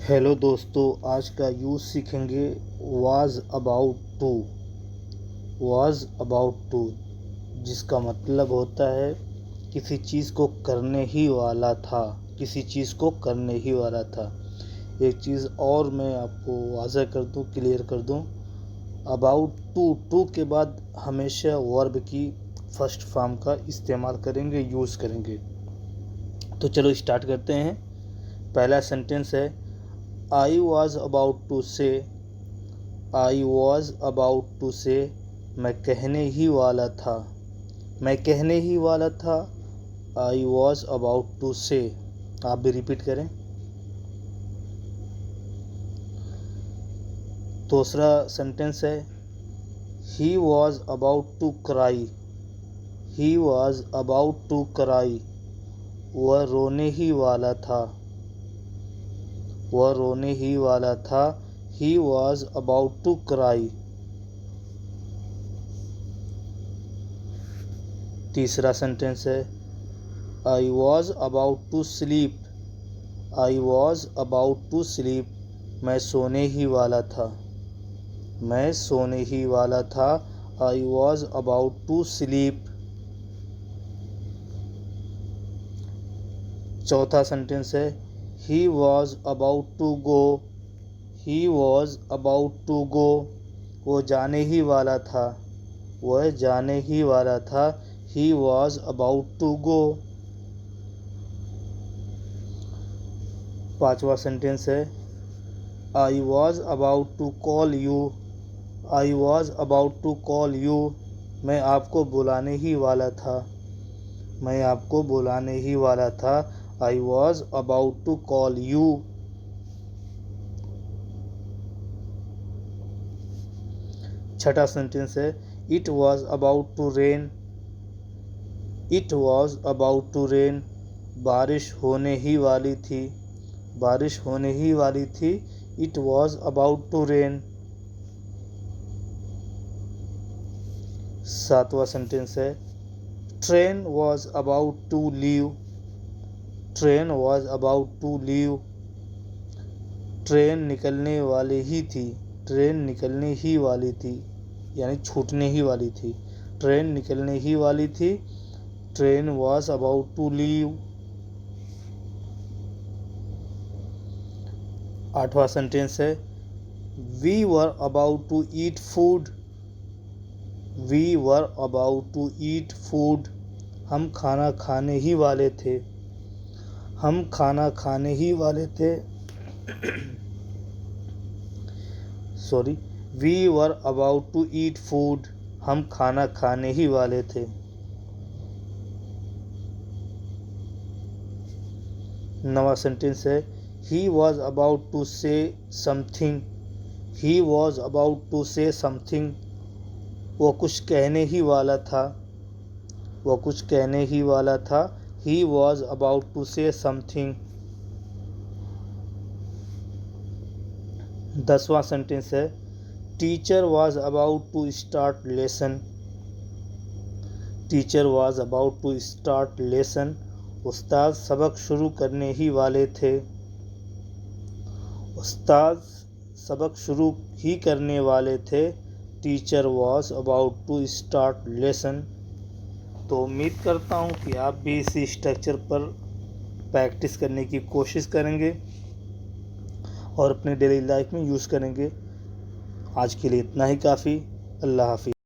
Hello दोस्तों, आज का यूज़ सीखेंगे वाज अबाउट टू, जिसका मतलब होता है किसी चीज़ को करने ही वाला था। एक चीज़ और मैं आपको वाज़ह कर दूं, क्लियर कर दूं। अबाउट टू के बाद हमेशा वर्ब की फर्स्ट फॉर्म का इस्तेमाल करेंगे, यूज़ करेंगे। तो चलो स्टार्ट करते हैं। पहला सेंटेंस है आई वॉज अबाउट टू से, मैं कहने ही वाला था। आई वॉज अबाउट टू से। आप भी रिपीट करें। दूसरा सेंटेंस है he was about to cry. वह रोने ही वाला था। He was about to cry. तीसरा सेंटेंस है I was about to sleep. मैं सोने ही वाला था। I was about to sleep. चौथा सेंटेंस है he was about to go. वो जाने ही वाला था। He was about to go. पांचवा सेंटेंस है I was about to call you. मैं आपको बुलाने ही वाला था। I was about to call you. छठा सेंटेंस है it was about to rain. बारिश होने ही वाली थी। It was about to rain. सातवां सेंटेंस है train was about to leave. Train निकलने ही वाली थी, यानी छूटने ही वाली थी। ट्रेन निकलने ही वाली थी। Train was about to leave. आठवां सेंटेंस है we were about to eat food. हम खाना खाने ही वाले थे। We were about to eat food. हम खाना खाने ही वाले थे। नवा सेंटेंस है he was about to say something. वो कुछ कहने ही वाला था। He was about to say something. 10वां सेंटेंस है teacher was about to start lesson. उस्ताद सबक शुरू करने ही वाले थे। Teacher was about to start lesson. तो उम्मीद करता हूँ कि आप भी इसी स्ट्रक्चर पर प्रैक्टिस करने की कोशिश करेंगे और अपने डेली लाइफ में यूज़ करेंगे। आज के लिए इतना ही काफ़ी। अल्लाह हाफिज़।